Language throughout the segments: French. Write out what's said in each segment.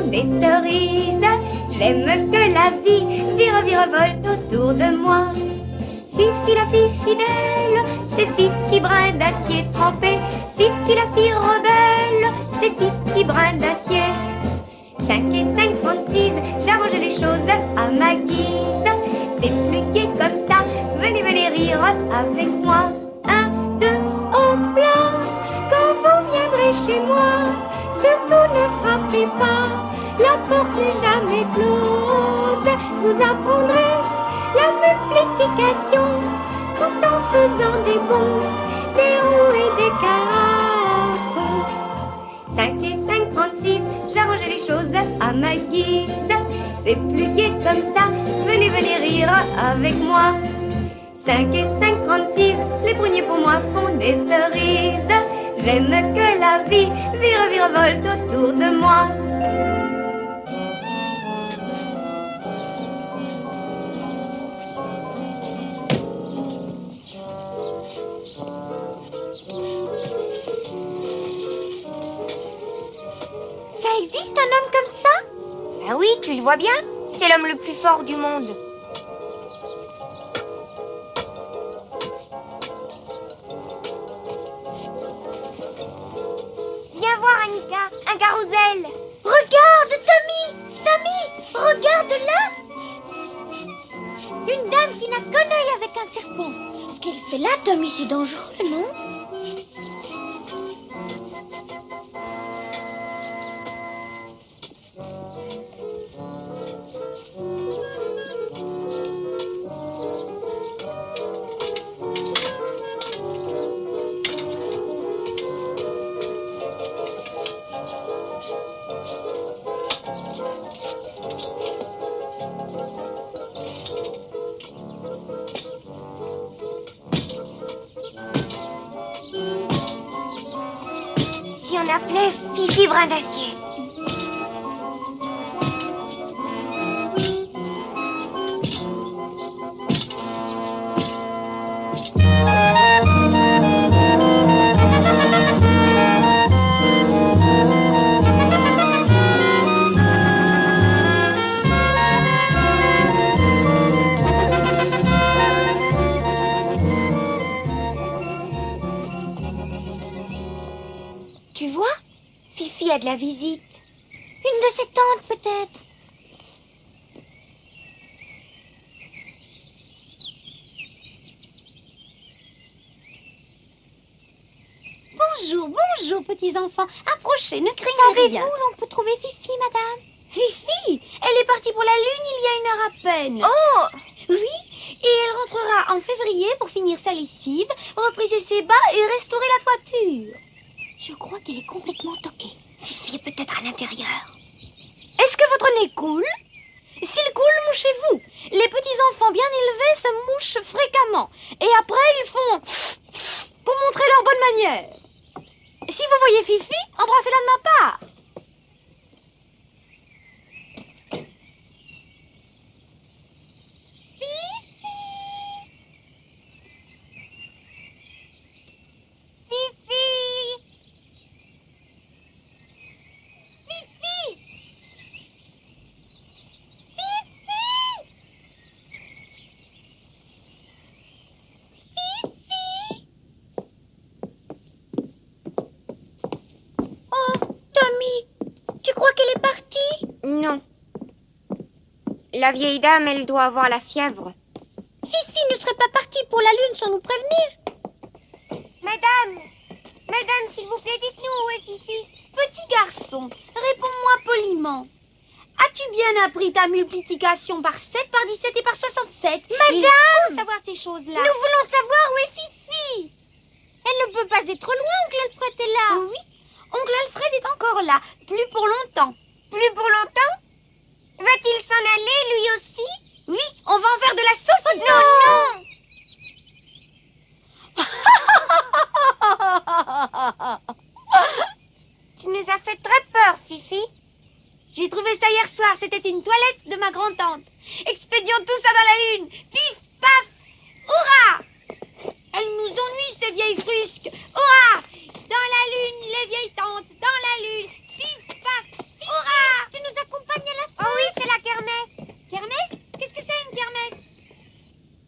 Des cerises, j'aime que la vie virevolte autour de moi. Fifi la fille fidèle, c'est Fifi brin d'acier trempé. Fifi la fille rebelle, c'est Fifi brin d'acier. 5 et 5, 36, j'arrange les choses à ma guise. C'est plus gai comme ça, venez, venez rire avec moi. 1, 2, au plat, quand vous viendrez chez moi, surtout ne frappez pas. La porte n'est jamais close. Vous apprendrez la multiplication tout en faisant des bonds, des ronds et des carafons. 5 et 5, 36, j'arrange les choses à ma guise. C'est plus gai comme ça, venez, venez rire avec moi. 5 et 5, 36, les pruniers pour moi font des cerises. J'aime que la vie virevolte autour de moi. Ça existe un homme comme ça? Ah oui, tu le vois bien, c'est l'homme le plus fort du monde. Viens voir, Annika, un carrousel. Regarde, Tommy! Tommy, regarde là! Une dame qui n'a qu'un œil avec un serpent. Ce qu'elle fait là, Tommy, c'est dangereux, non? Si on appelait Fifi brin d'acier. Tu vois, Fifi a de la visite. Une de ses tantes, peut-être. Bonjour, bonjour, petits enfants. Approchez, ne craignez rien. Savez-vous où l'on peut trouver Fifi, madame? Fifi, elle est partie pour la Lune il y a 1 heure à peine. Oh! Oui, et elle rentrera en février pour finir sa lessive, repriser ses bas et restaurer la toiture. Je crois qu'elle est complètement toquée. Fifi est peut-être à l'intérieur. Est-ce que votre nez coule? S'il coule, mouchez-vous. Les petits enfants bien élevés se mouchent fréquemment. Et après, ils font pour montrer leur bonne manière. Si vous voyez Fifi, embrassez-la de ma part. Non. La vieille dame, elle doit avoir la fièvre. Fifi ne serait pas partie pour la Lune sans nous prévenir. Madame, s'il vous plaît, dites-nous où est Fifi. Petit garçon, réponds-moi poliment. As-tu bien appris ta multiplication par 7, par 17 et par 67? Madame! Il faut savoir ces choses-là. Nous voulons savoir où est Fifi. Elle ne peut pas être loin, oncle Alfred est là. Oui, oncle Alfred est encore là, plus pour longtemps. Plus pour longtemps? Va-t-il s'en aller, lui aussi? Oui, on va en faire de la saucisse. Oh, non! Tu nous as fait très peur, Fifi. J'ai trouvé ça hier soir, c'était une toilette de ma grand-tante. Expédions tout ça dans la lune. Pif, paf, hurrah! Elles nous ennuient, ces vieilles frusques. Hurrah! Dans la lune, les vieilles tantes, dans la lune. Pif, paf, hurrah! Tu nous accompagnes à la fête? Oh oui, c'est la kermesse. Kermesse? Qu'est-ce que c'est une kermesse?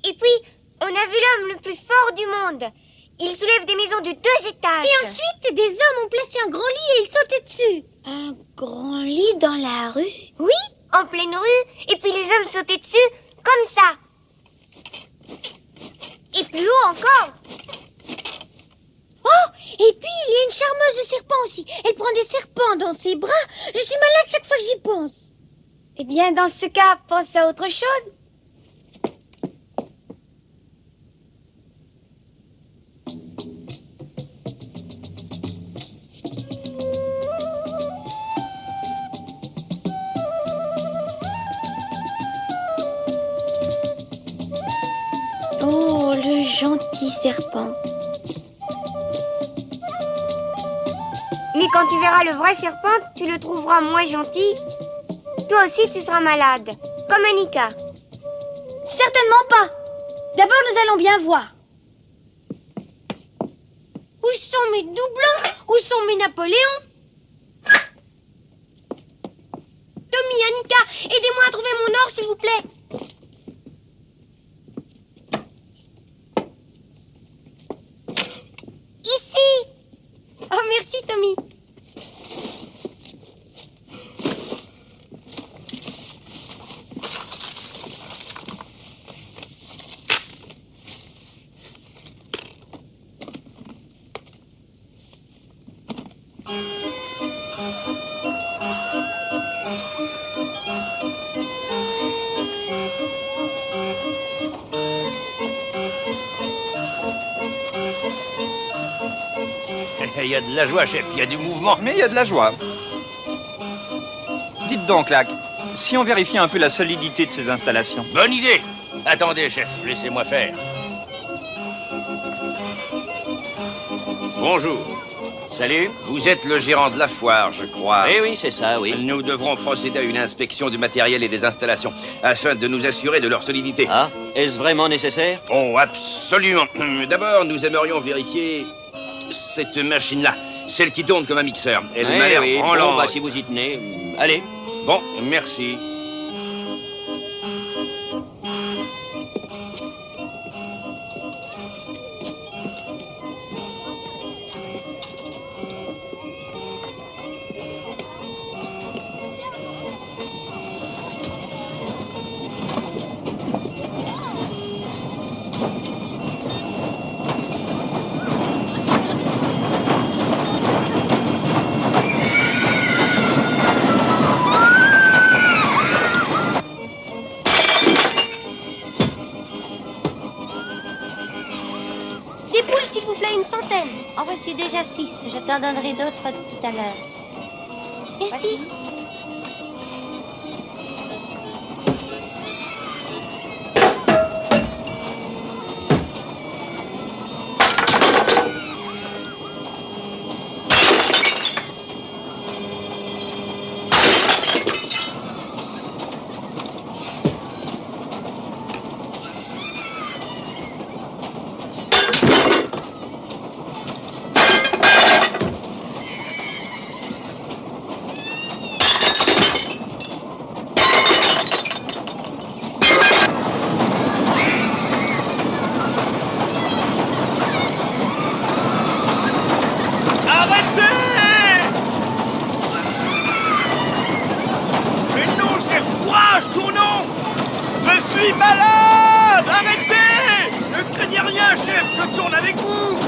Et puis, on a vu l'homme le plus fort du monde. Il soulève des maisons de 2 étages. Et ensuite, des hommes ont placé un grand lit et ils sautaient dessus. Un grand lit dans la rue? Oui, en pleine rue. Et puis les hommes sautaient dessus, comme ça. Et plus haut encore. Oh, et puis il y a une charmeuse de serpents aussi. Elle prend des serpents dans ses bras. Je suis malade chaque fois que j'y pense. Eh bien, dans ce cas, pense à autre chose. Oh, le gentil serpent. Mais quand tu verras le vrai serpent, tu le trouveras moins gentil. Toi aussi, tu seras malade, comme Annika. Certainement pas. D'abord, nous allons bien voir. Où sont mes doublons? Où sont mes Napoléons? Tommy, Annika, aidez-moi à trouver mon or, s'il vous plaît. Ici. Oh, merci, Tommy. Il y a de la joie, chef, il y a du mouvement. Mais il y a de la joie. Dites donc, Lac, si on vérifiait un peu la solidité de ces installations. Bonne idée. Attendez, chef, laissez-moi faire. Bonjour. Salut. Vous êtes le gérant de la foire, je crois. Eh oui, c'est ça, oui. Nous devrons procéder à une inspection du matériel et des installations, afin de nous assurer de leur solidité. Ah, est-ce vraiment nécessaire? Oh, absolument. D'abord, nous aimerions vérifier cette machine-là, celle qui tourne comme un mixeur. Elle m'a l'air branlante. Bon, bah, si vous y tenez, allez. Bon, merci. Des poules, s'il vous plaît, une centaine. En voici déjà 6. Je t'en donnerai d'autres tout à l'heure. Merci. Je suis malade! Arrêtez! Ne craignez rien, chef, je tourne avec vous!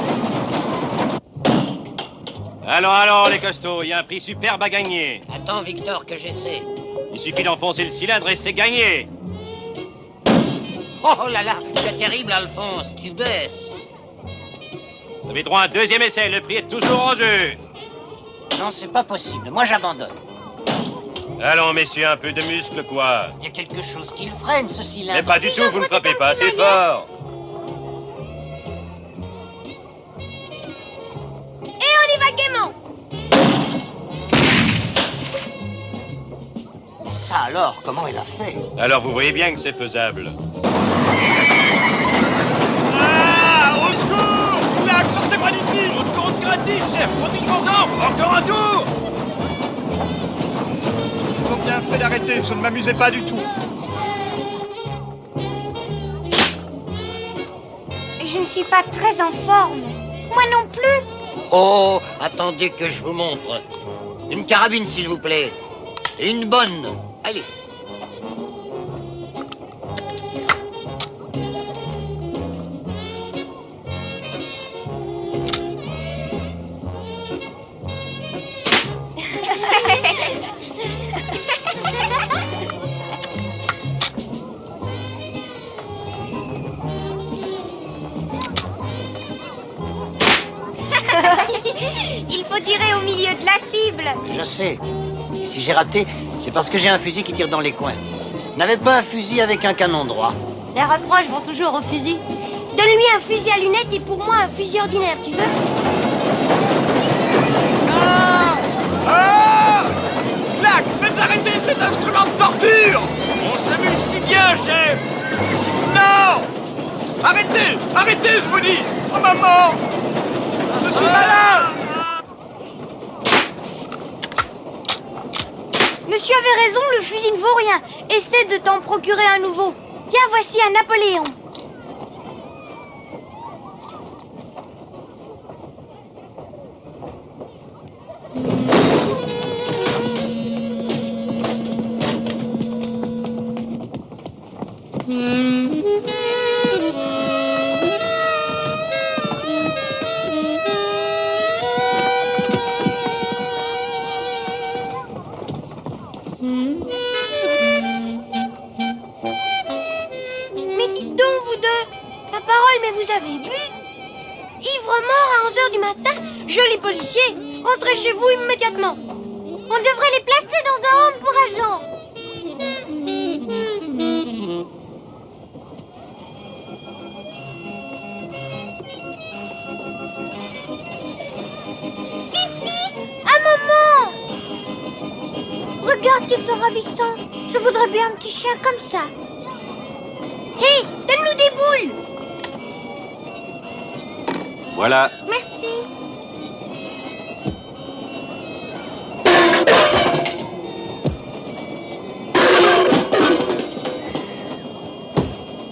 Allons, les costauds, il y a un prix superbe à gagner. Attends, Victor, que j'essaie. Il suffit d'enfoncer le cylindre et c'est gagné. Oh là là, c'est terrible, Alphonse, tu baisses. Vous avez droit à un deuxième essai, le prix est toujours en jeu. Non, c'est pas possible, moi j'abandonne. Allons, messieurs, un peu de muscle, quoi. Il y a quelque chose qui le freine, ce cylindre. Mais pas du tout, vous ne frappez pas assez fort. Et on y va gaiement. Ça alors, comment elle a fait? Alors vous voyez bien que c'est faisable. Ah, au secours! Clac, sortez-moi d'ici! On tourne gratis, chef! Continuons-en! Encore un tour! Ils ont bien fait d'arrêter, je ne m'amusais pas du tout. Je ne suis pas très en forme. Moi non plus. Oh, attendez que je vous montre. Une carabine, s'il vous plaît. Et une bonne. Allez. Il faut tirer au milieu de la cible. Je sais. Et si j'ai raté, c'est parce que j'ai un fusil qui tire dans les coins. N'avez pas un fusil avec un canon droit. Les reproches vont toujours au fusil. Donne-lui un fusil à lunettes et pour moi un fusil ordinaire, tu veux? Ah! Clac, faites arrêter cet instrument de torture! On s'amuse si bien, chef! Non! Arrêtez! Arrêtez, je vous dis! Oh maman! Je suis malade! Monsieur avait raison, le fusil ne vaut rien. Essaie de t'en procurer un nouveau. Tiens, voici un Napoléon. Mais dites donc, vous deux, ma parole, mais vous avez bu? Ivre mort à 11h du matin? Joli policier, rentrez chez vous immédiatement. On devrait les placer dans un home pour agents. Fifi, un moment! Regarde qu'ils sont ravissants. Je voudrais bien un petit chien comme ça. Hé, donne-nous des boules! Voilà. Merci.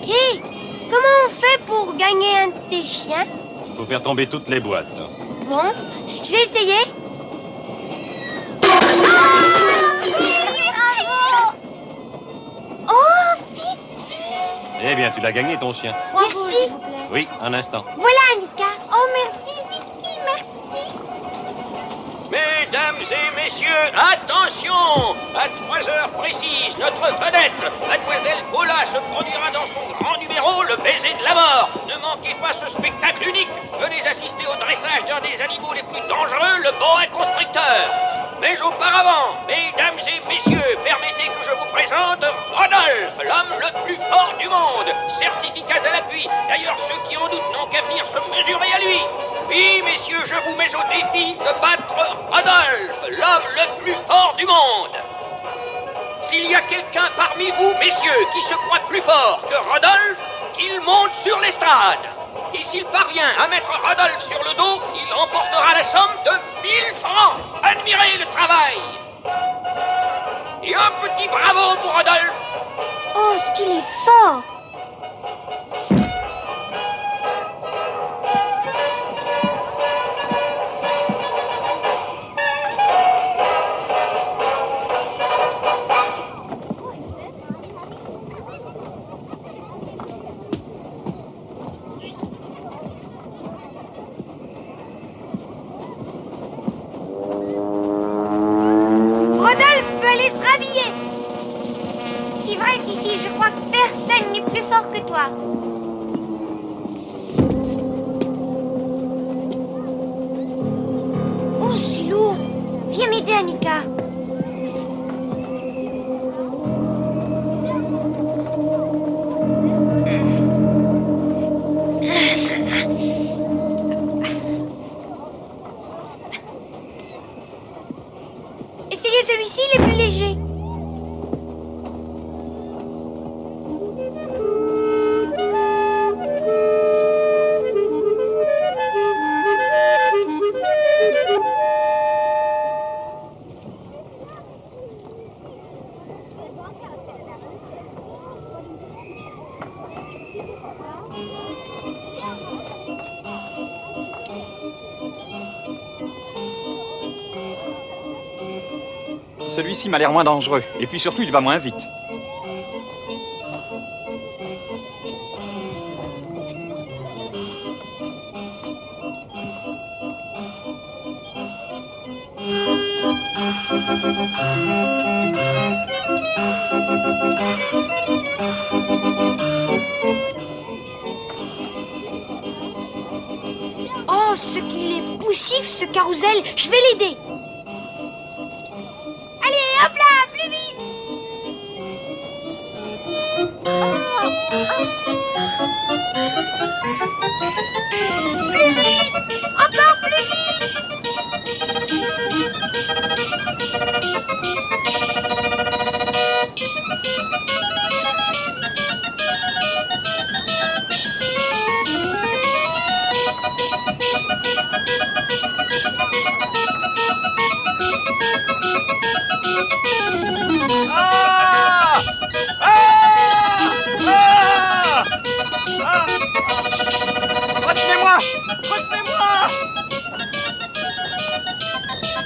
Hé, comment on fait pour gagner un de tes chiens? Faut faire tomber toutes les boîtes. Bon, je vais essayer. Oh, Fifi! Eh bien, tu l'as gagné, ton chien. Merci. Oui, un instant. Voilà, Annika. Oh, merci, Fifi, merci. Mesdames et messieurs, attention! À 3 heures précises, notre vedette, Mademoiselle Paula, se produira dans son grand numéro, le baiser de la mort. Ne manquez pas ce spectacle unique. Venez assister au dressage d'un des animaux les plus dangereux, le boa constricteur. Mais auparavant, mesdames et messieurs, permettez que je vous présente Rodolphe, l'homme le plus fort du monde. Certificats à l'appui. D'ailleurs, ceux qui en doutent n'ont qu'à venir se mesurer à lui. Oui, messieurs, je vous mets au défi de battre Rodolphe, l'homme le plus fort du monde. S'il y a quelqu'un parmi vous, messieurs, qui se croit plus fort que Rodolphe, qu'il monte sur l'estrade. Et s'il parvient à mettre Rodolphe sur le dos, il remportera la somme de 1000 francs. Admirez le travail. Et un petit bravo pour Rodolphe. Oh, ce qu'il est fort! Rodolphe peut aller se rhabiller. C'est vrai, Fifi, je crois que personne n'est plus fort que toi. Oh, c'est lourd. Viens m'aider, Annika. Essayez celui-ci, il est plus léger. Celui-ci m'a l'air moins dangereux. Et puis surtout, il va moins vite. Oh, ce qu'il est poussif, ce carrousel. Je vais l'aider. Allez, hop là, plus vite. Plus vite. Encore plus vite. Ah! Ah! Ah! Ah! Retenez-moi! Retenez-moi!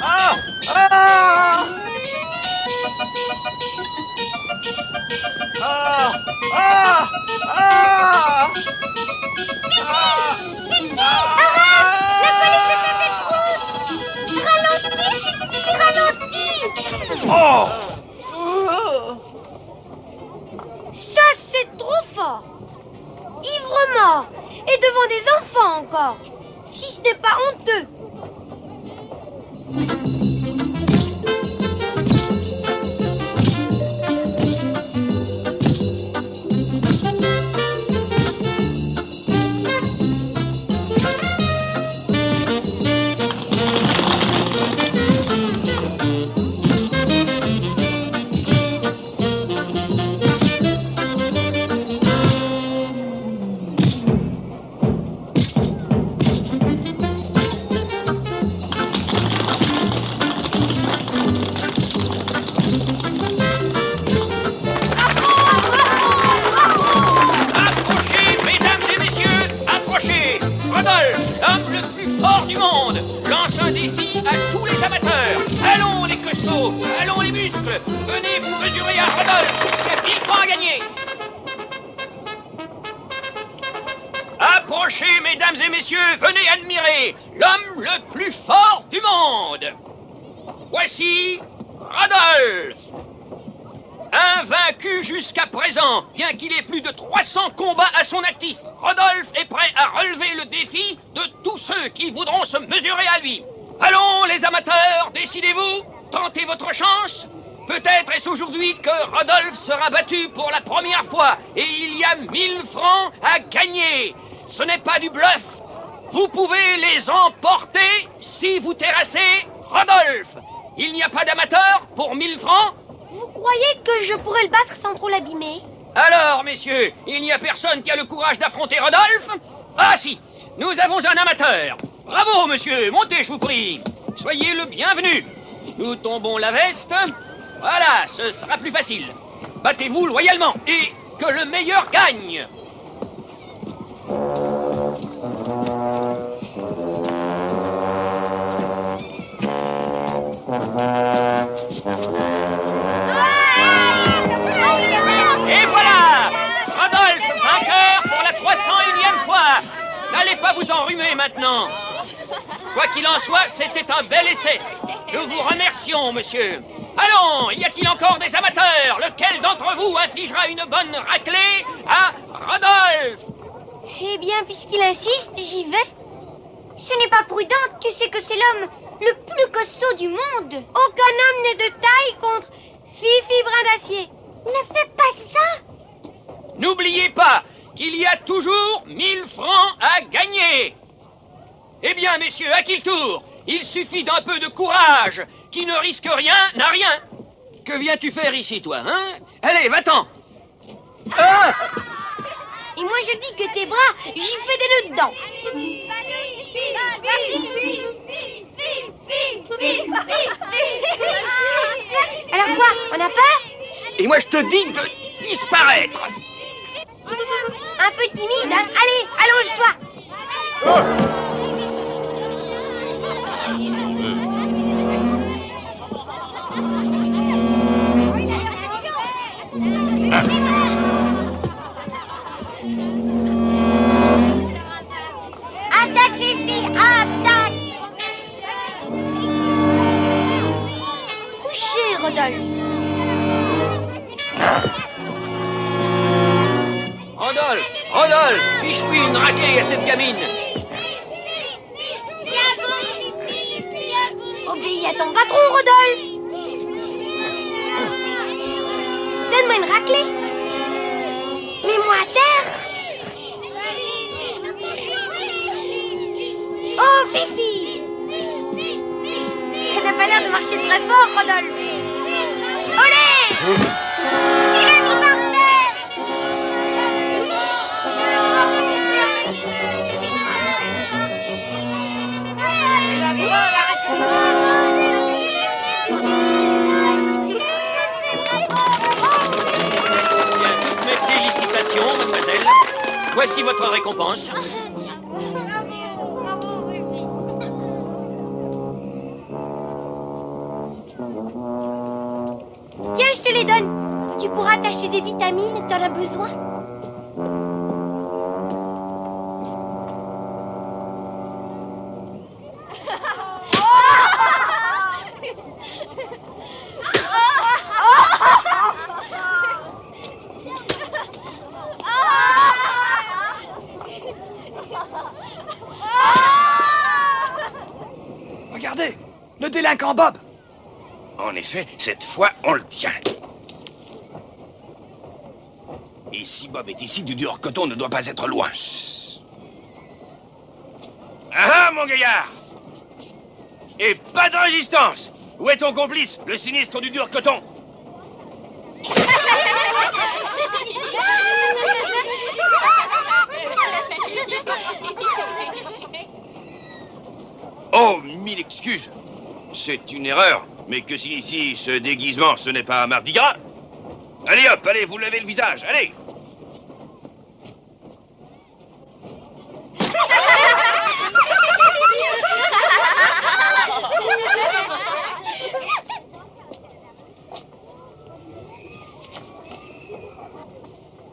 Ah! Ah! Ah! Ah! Ah! La police est à cette route. Ralentis, Fifi, ralentis. Oh! Ça, c'est trop fort. Ivre-mort. Et devant des enfants encore. Si ce n'est pas honteux. Approchez, mesdames et messieurs, approchez. Rodolphe, l'homme le plus fort du monde, lance un défi à tous les amateurs. Allons les costauds, allons les muscles, venez vous mesurer à Rodolphe, il y a 1000 francs à gagner. Approchez, mesdames et messieurs, venez admirer l'homme le plus fort du monde. Voici Rodolphe. Invaincu jusqu'à présent, bien qu'il ait plus de 300 combats à son actif, Rodolphe est prêt à relever le défi de tous ceux qui voudront se mesurer à lui. Allons, les amateurs, décidez-vous, tentez votre chance. Peut-être est-ce aujourd'hui que Rodolphe sera battu pour la première fois et il y a 1000 francs à gagner. Ce n'est pas du bluff. Vous pouvez les emporter si vous terrassez Rodolphe. Il n'y a pas d'amateur pour 1000 francs. Vous croyez que je pourrais le battre sans trop l'abîmer? Alors, messieurs, il n'y a personne qui a le courage d'affronter Rodolphe? Ah si, nous avons un amateur. Bravo, monsieur, montez, je vous prie. Soyez le bienvenu. Nous tombons la veste. Voilà, ce sera plus facile. Battez-vous loyalement et que le meilleur gagne. Et voilà, Rodolphe, vainqueur pour la 301e fois. N'allez pas vous enrhumer maintenant. Quoi qu'il en soit, c'était un bel essai. Nous vous remercions, monsieur. Allons, y a-t-il encore des amateurs? Lequel d'entre vous infligera une bonne raclée à Rodolphe? Eh bien, puisqu'il insiste, j'y vais. Ce n'est pas prudent, tu sais que c'est l'homme le plus costaud du monde. Aucun homme n'est de taille contre Fifi Brin d'Acier. Ne fais pas ça. N'oubliez pas qu'il y a toujours 1000 francs à gagner. Eh bien, messieurs, à qui le tour? Il suffit d'un peu de courage. Qui ne risque rien n'a rien. Que viens-tu faire ici, toi, hein? Allez, va-t'en. Ah! Et moi, je dis que tes bras, j'y fais des nœuds dedans. Alors quoi? On a peur? Et moi, je te dis de disparaître. Un un peu timide, hein. Allez, allonge-toi. Attaque, Fifi, attaque. Couché, Rodolphe. Rodolphe, fiche-lui une raclée à cette gamine. Obéis à ton patron, Rodolphe. Donne-moi une raclée. Mets-moi à terre. Oh, Fifi. Ça n'a pas l'air de marcher très fort, Rodolphe. Olé. Tu l'as mis par terre. Bien, toutes mes félicitations, mademoiselle. Voici votre récompense. Tiens, je te les donne. Tu pourras t'acheter des vitamines, t'en as besoin. Regardez, le délinquant Bob. En effet, cette fois, on le tient. Et si Bob est ici, du dur coton ne doit pas être loin. Chut. Ah ah, mon gaillard! Et pas de résistance! Où est ton complice, le sinistre du dur coton? Oh, mille excuses. C'est une erreur. Mais que signifie ce déguisement? Ce n'est pas un Mardi Gras? Allez hop, allez, vous levez le visage, allez!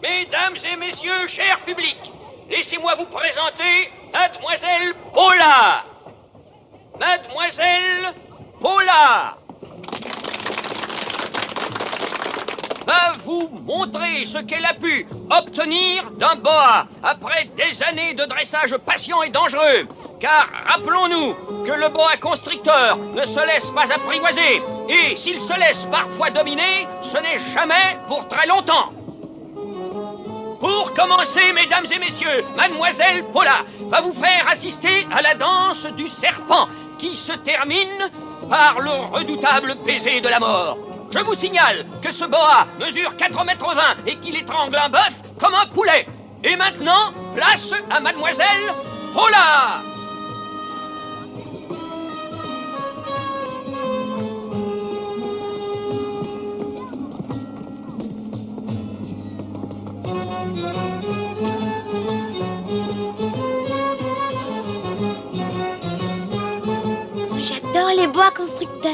Mesdames et messieurs, cher public, laissez-moi vous présenter Mademoiselle Paula. Mademoiselle Paula va vous montrer ce qu'elle a pu obtenir d'un boa après des années de dressage patient et dangereux. Car rappelons-nous que le boa constricteur ne se laisse pas apprivoiser. Et s'il se laisse parfois dominer, ce n'est jamais pour très longtemps. Pour commencer, mesdames et messieurs, Mademoiselle Paula va vous faire assister à la danse du serpent qui se termine par le redoutable baiser de la mort. Je vous signale que ce boa mesure 4,20 mètres et qu'il étrangle un bœuf comme un poulet. Et maintenant, place à Mademoiselle Paula. J'adore les bois constructeurs.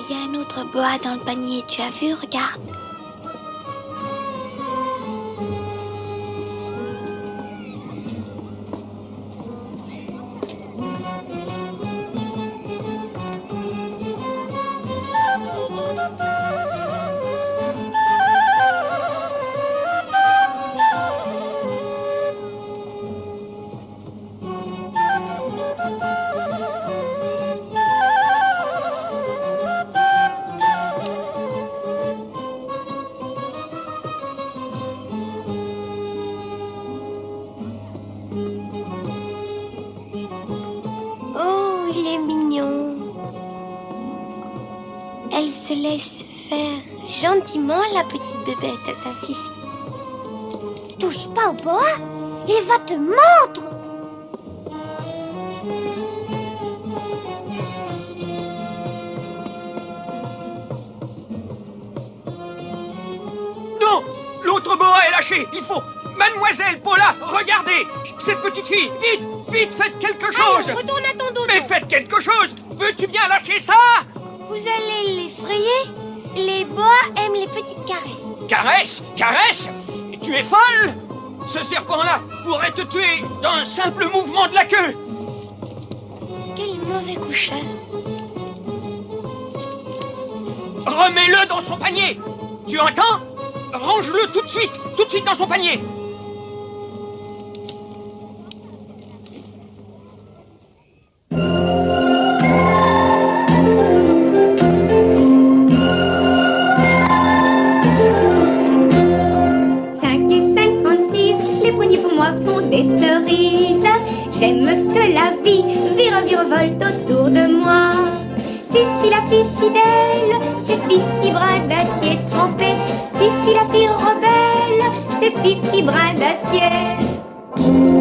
Il y a un autre boa dans le panier, tu as vu, regarde. se laisse faire gentiment la petite bébête à sa fifi. Touche pas au boa, il va te mordre. Non! L'autre boa est lâché! Il faut... Mademoiselle Paula, regardez! Cette petite fille, vite! Vite, faites quelque chose! Allez, retourne à ton dodo. Mais faites quelque chose! Veux-tu bien lâcher ça? Vous allez l'effrayer? Les boas aiment les petites caresses. Caresse? Caresse? Tu es folle? Ce serpent-là pourrait te tuer d'un simple mouvement de la queue! Quel mauvais coucheur. Remets-le dans son panier! Tu entends? Range-le tout de suite dans son panier! Font des cerises, j'aime que la vie virevolte autour de moi. Fifi la fille fidèle, c'est Fifi brin d'acier trempé. Fifi la fille rebelle, c'est Fifi brin d'acier.